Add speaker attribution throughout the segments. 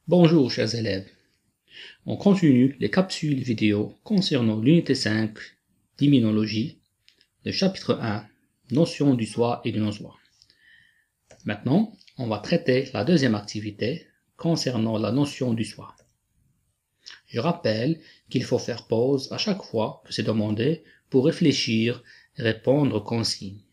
Speaker 1: Bonjour chers élèves, on continue les capsules vidéo concernant l'unité 5 d'immunologie, le chapitre 1, notion du soi et du non-soi. Maintenant, on va traiter la deuxième activité concernant la notion du soi. Je rappelle qu'il faut faire pause à chaque fois que c'est demandé pour réfléchir et répondre aux consignes.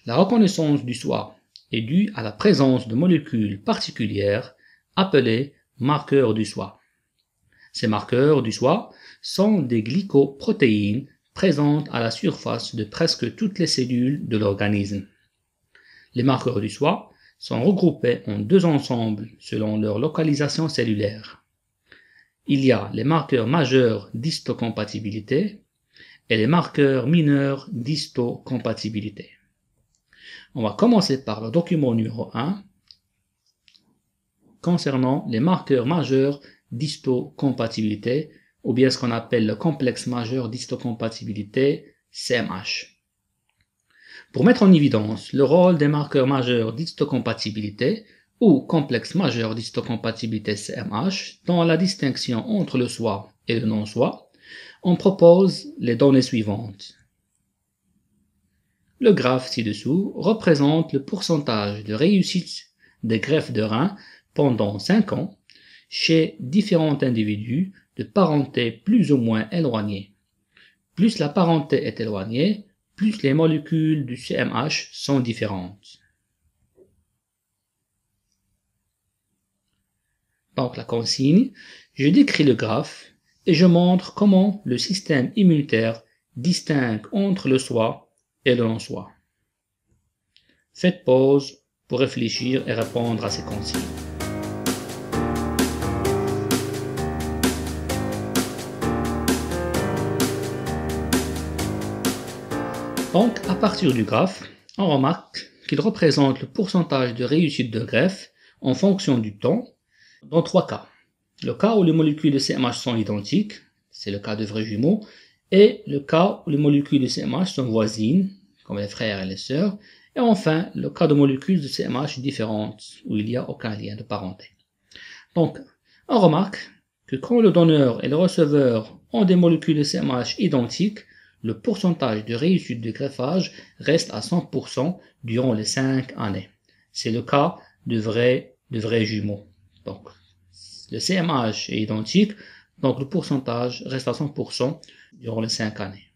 Speaker 1: La reconnaissance du soi est due à la présence de molécules particulières appelées marqueurs du soi. Ces marqueurs du soi sont des glycoprotéines présentes à la surface de presque toutes les cellules de l'organisme. Les marqueurs du soi sont regroupés en deux ensembles selon leur localisation cellulaire. Il y a les marqueurs majeurs d'histocompatibilité et les marqueurs mineurs d'histocompatibilité. On va commencer par le document numéro 1 concernant les marqueurs majeurs d'histocompatibilité ou bien ce qu'on appelle le complexe majeur d'histocompatibilité CMH. Pour mettre en évidence le rôle des marqueurs majeurs d'histocompatibilité ou complexe majeur d'histocompatibilité CMH dans la distinction entre le soi et le non-soi, on propose les données suivantes. Le graphe ci-dessous représente le pourcentage de réussite des greffes de rein pendant 5 ans chez différents individus de parenté plus ou moins éloignée. Plus la parenté est éloignée, plus les molécules du CMH sont différentes. Donc la consigne, je décris le graphe et je montre comment le système immunitaire distingue entre le soi et le non-soi. Faites pause pour réfléchir et répondre à ces consignes. Donc, à partir du graphe, on remarque qu'il représente le pourcentage de réussite de greffe en fonction du temps dans 3 cas. Le cas où les molécules de CMH sont identiques, c'est le cas de vrais jumeaux, et le cas où les molécules de CMH sont voisines, comme les frères et les sœurs, et enfin le cas de molécules de CMH différentes, où il n'y a aucun lien de parenté. Donc, on remarque que quand le donneur et le receveur ont des molécules de CMH identiques, le pourcentage de réussite de greffage reste à 100% durant les 5 années. C'est le cas de vrais jumeaux. Donc, le CMH est identique, donc le pourcentage reste à 100% durant les 5 années.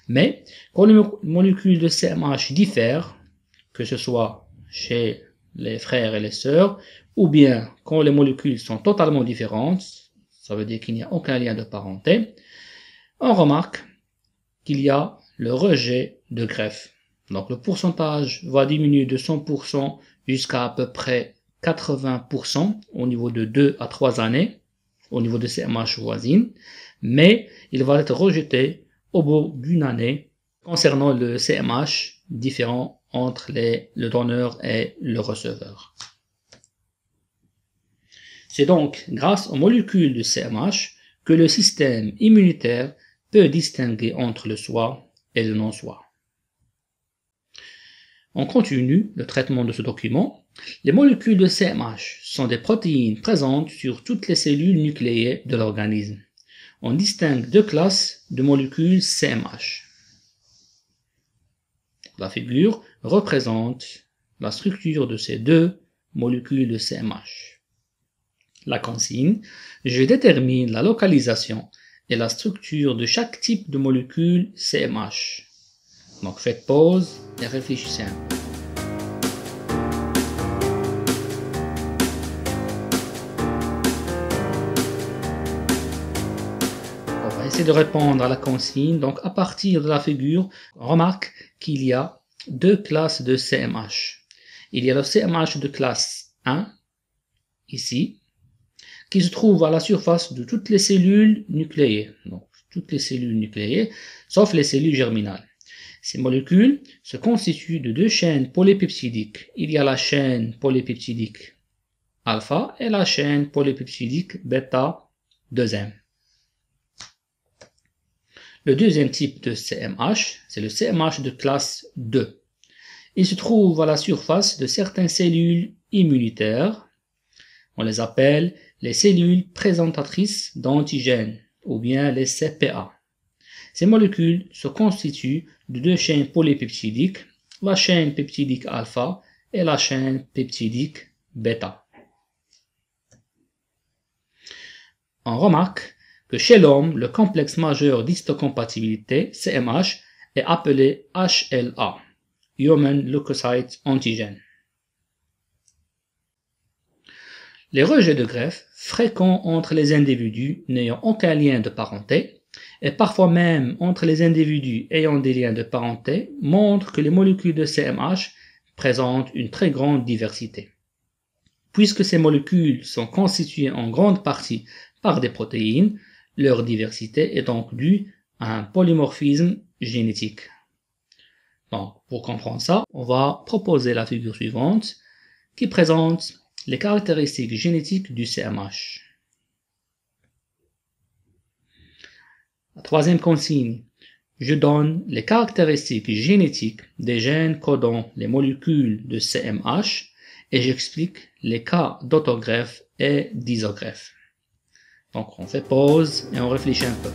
Speaker 1: Mais quand les molécules de CMH diffèrent, que ce soit chez les frères et les sœurs, ou bien quand les molécules sont totalement différentes, ça veut dire qu'il n'y a aucun lien de parenté, on remarque qu'il y a le rejet de greffe. Donc le pourcentage va diminuer de 100% jusqu'à peu près 80% au niveau de 2 à 3 années, au niveau de CMH voisine, mais il va être rejeté au bout d'une année concernant le CMH différent entre le donneur et le receveur. C'est donc grâce aux molécules de CMH que le système immunitaire peut distinguer entre le soi et le non-soi. On continue le traitement de ce document. Les molécules de CMH sont des protéines présentes sur toutes les cellules nucléées de l'organisme. On distingue deux classes de molécules CMH. La figure représente la structure de ces deux molécules de CMH. La consigne, je détermine la localisation et la structure de chaque type de molécule CMH. Donc faites pause et réfléchissez un peu. On va essayer de répondre à la consigne. Donc à partir de la figure, on remarque qu'il y a deux classes de CMH. Il y a le CMH de classe 1, ici, qui se trouve à la surface de toutes les cellules nucléées. Donc toutes les cellules nucléées, sauf les cellules germinales. Ces molécules se constituent de deux chaînes polypeptidiques. Il y a la chaîne polypeptidique alpha et la chaîne polypeptidique bêta 2M. Le deuxième type de CMH, c'est le CMH de classe 2. Il se trouve à la surface de certaines cellules immunitaires. On les appelle les cellules présentatrices d'antigènes, ou bien les CPA. Ces molécules se constituent de deux chaînes polypeptidiques, la chaîne peptidique alpha et la chaîne peptidique bêta. On remarque que chez l'homme, le complexe majeur d'histocompatibilité, CMH, est appelé HLA, Human Leukocyte Antigen. Les rejets de greffe, fréquents entre les individus n'ayant aucun lien de parenté, et parfois même entre les individus ayant des liens de parenté, montrent que les molécules de CMH présentent une très grande diversité. Puisque ces molécules sont constituées en grande partie par des protéines, leur diversité est donc due à un polymorphisme génétique. Donc, pour comprendre ça, on va proposer la figure suivante qui présente les caractéristiques génétiques du CMH. La troisième consigne, je donne les caractéristiques génétiques des gènes codant les molécules de CMH et j'explique les cas d'autogreffe et d'isogreffe. Donc on fait pause et on réfléchit un peu.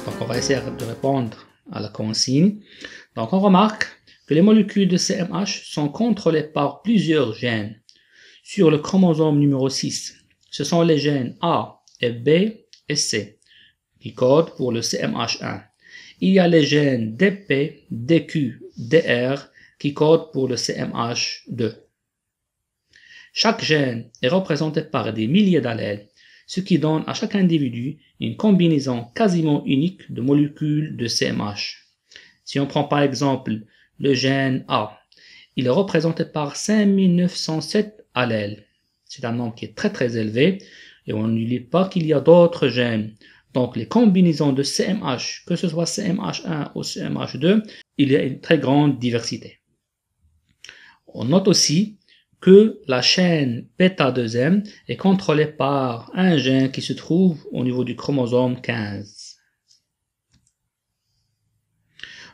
Speaker 1: Donc on va essayer de répondre à la consigne. Donc on remarque que les molécules de CMH sont contrôlées par plusieurs gènes. Sur le chromosome numéro 6, ce sont les gènes A et B et C qui codent pour le CMH1. Il y a les gènes DP, DQ, DR qui codent pour le CMH2. Chaque gène est représenté par des milliers d'allèles, ce qui donne à chaque individu une combinaison quasiment unique de molécules de CMH. Si on prend par exemple le gène A, il est représenté par 5907 allèles. C'est un nombre qui est très élevé et on n'oublie pas qu'il y a d'autres gènes. Donc les combinaisons de CMH, que ce soit CMH1 ou CMH2, il y a une très grande diversité. On note aussi que la chaîne bêta-2M est contrôlée par un gène qui se trouve au niveau du chromosome 15.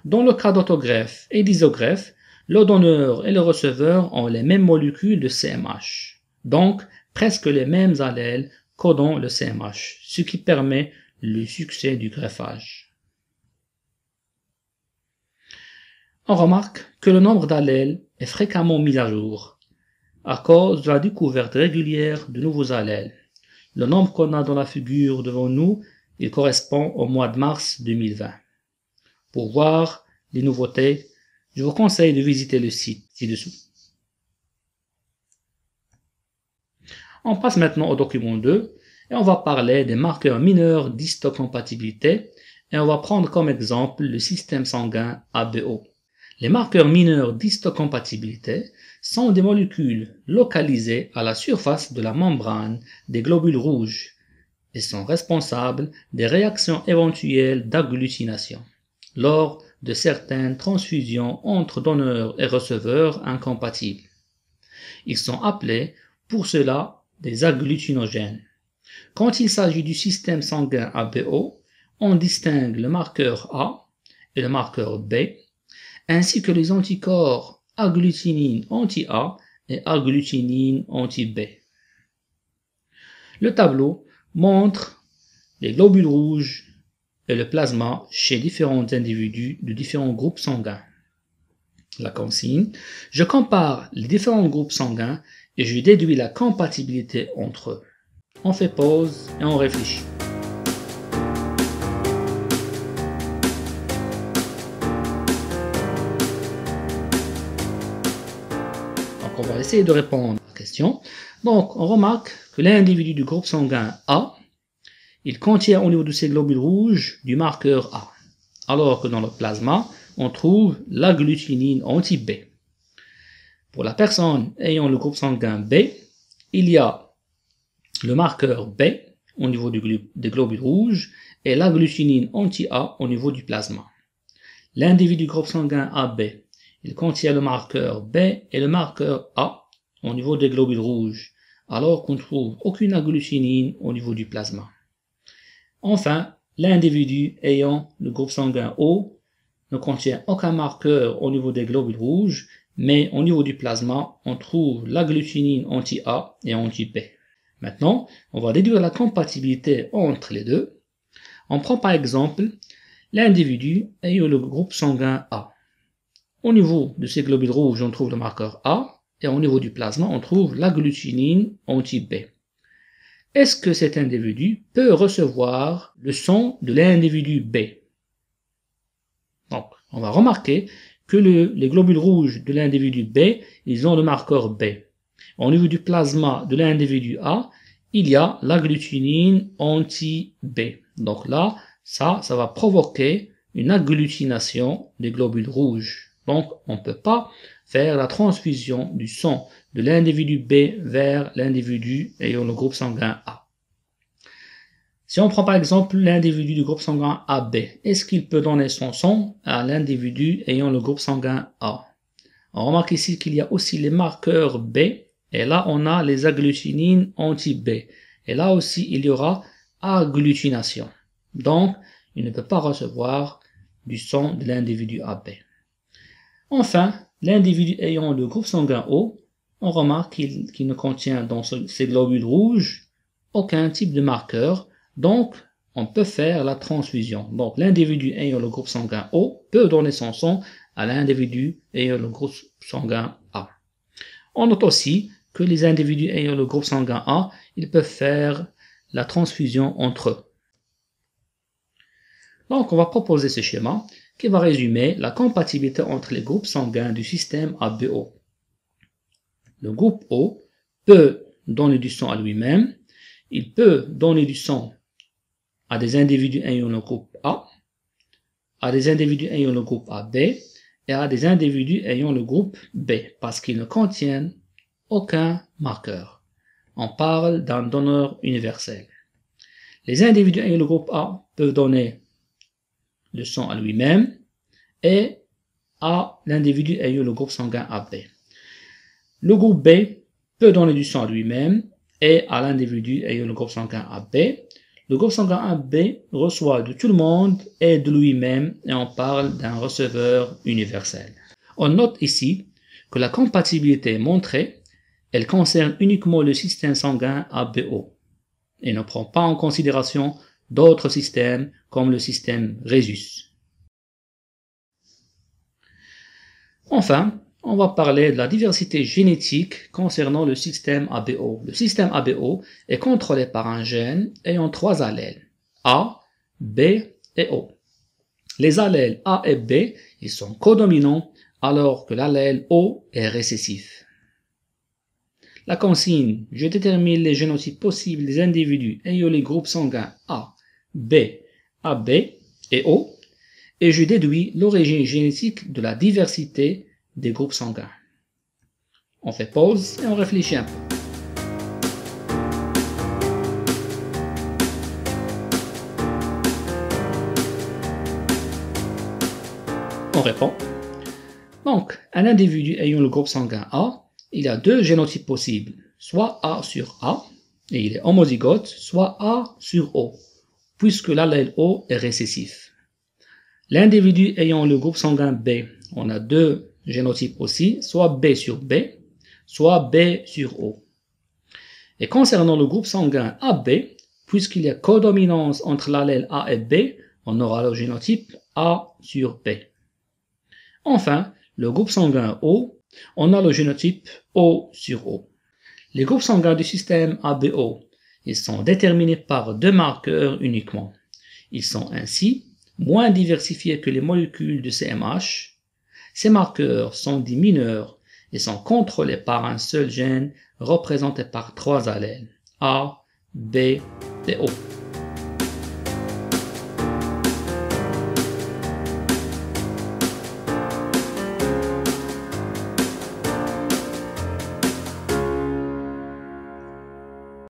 Speaker 1: Dans le cas d'autogreffe et d'isogreffe, le donneur et le receveur ont les mêmes molécules de CMH, donc presque les mêmes allèles codant le CMH, ce qui permet le succès du greffage. On remarque que le nombre d'allèles est fréquemment mis à jour à cause de la découverte régulière de nouveaux allèles. Le nombre qu'on a dans la figure devant nous, il correspond au mois de mars 2020. Pour voir les nouveautés, je vous conseille de visiter le site ci-dessous. On passe maintenant au document 2 et on va parler des marqueurs mineurs d'histocompatibilité et on va prendre comme exemple le système sanguin ABO. Les marqueurs mineurs d'histocompatibilité sont des molécules localisées à la surface de la membrane des globules rouges et sont responsables des réactions éventuelles d'agglutination lors de certaines transfusions entre donneurs et receveurs incompatibles. Ils sont appelés pour cela des agglutinogènes. Quand il s'agit du système sanguin ABO, on distingue le marqueur A et le marqueur B, ainsi que les anticorps agglutinine anti-A et agglutinine anti-B. Le tableau montre les globules rouges et le plasma chez différents individus de différents groupes sanguins. La consigne, je compare les différents groupes sanguins et je déduis la compatibilité entre eux. On fait pause et on réfléchit. Donc on va essayer de répondre à la question. Donc on remarque que l'individu du groupe sanguin A, il contient au niveau de ces globules rouges du marqueur A, alors que dans le plasma, on trouve l'agglutinine anti-B. Pour la personne ayant le groupe sanguin B, il y a le marqueur B au niveau des globules rouges et l'agglutinine anti-A au niveau du plasma. L'individu du groupe sanguin AB, il contient le marqueur B et le marqueur A au niveau des globules rouges, alors qu'on ne trouve aucune agglutinine au niveau du plasma. Enfin, l'individu ayant le groupe sanguin O ne contient aucun marqueur au niveau des globules rouges, mais au niveau du plasma, on trouve l'agglutinine anti-A et anti-B. Maintenant, on va déduire la compatibilité entre les deux. On prend par exemple l'individu ayant le groupe sanguin A. Au niveau de ces globules rouges, on trouve le marqueur A, et au niveau du plasma, on trouve l'agglutinine anti-B. Est-ce que cet individu peut recevoir le sang de l'individu B? Donc, on va remarquer que les globules rouges de l'individu B, ils ont le marqueur B. Au niveau du plasma de l'individu A, il y a l'agglutinine anti-B. Donc là, ça va provoquer une agglutination des globules rouges. Donc, on ne peut pas faire la transfusion du sang de l'individu B vers l'individu ayant le groupe sanguin A. Si on prend par exemple l'individu du groupe sanguin AB, est-ce qu'il peut donner son sang à l'individu ayant le groupe sanguin A? On remarque ici qu'il y a aussi les marqueurs B, et là on a les agglutinines anti-B. Et là aussi il y aura agglutination. Donc, il ne peut pas recevoir du sang de l'individu AB. Enfin, l'individu ayant le groupe sanguin O, on remarque qu'il ne contient dans ces globules rouges aucun type de marqueur, donc on peut faire la transfusion. Donc l'individu ayant le groupe sanguin O peut donner son sang à l'individu ayant le groupe sanguin A. On note aussi que les individus ayant le groupe sanguin A, ils peuvent faire la transfusion entre eux. Donc on va proposer ce schéma qui va résumer la compatibilité entre les groupes sanguins du système ABO. Le groupe O peut donner du sang à lui-même, il peut donner du sang à des individus ayant le groupe A, à des individus ayant le groupe AB et à des individus ayant le groupe B, parce qu'ils ne contiennent aucun marqueur. On parle d'un donneur universel. Les individus ayant le groupe A peuvent donner le sang à lui-même et à l'individu ayant le groupe sanguin AB. Le groupe B peut donner du sang à lui-même et à l'individu ayant le groupe sanguin AB. Le groupe sanguin AB reçoit de tout le monde et de lui-même, et on parle d'un receveur universel. On note ici que la compatibilité montrée, elle concerne uniquement le système sanguin ABO et ne prend pas en considération d'autres systèmes comme le système Rhésus. Enfin, on va parler de la diversité génétique concernant le système ABO. Le système ABO est contrôlé par un gène ayant 3 allèles, A, B et O. Les allèles A et B, ils sont codominants alors que l'allèle O est récessif. La consigne, je détermine les génotypes possibles des individus ayant les groupes sanguins A, B, AB et O, et je déduis l'origine génétique de la diversité des groupes sanguins. On fait pause et on réfléchit un peu. On répond. Donc, un individu ayant le groupe sanguin A, il a 2 génotypes possibles, soit A sur A, et il est homozygote, soit A sur O, puisque l'allèle O est récessif. L'individu ayant le groupe sanguin B, on a 2 génotypes aussi, soit B sur B, soit B sur O. Et concernant le groupe sanguin AB, puisqu'il y a codominance entre l'allèle A et B, on aura le génotype A sur B. Enfin, le groupe sanguin O, on a le génotype O sur O. Les groupes sanguins du système ABO, ils sont déterminés par 2 marqueurs uniquement. Ils sont ainsi moins diversifiés que les molécules de CMH. Ces marqueurs sont dits mineurs et sont contrôlés par un seul gène représenté par 3 allèles, A, B et O.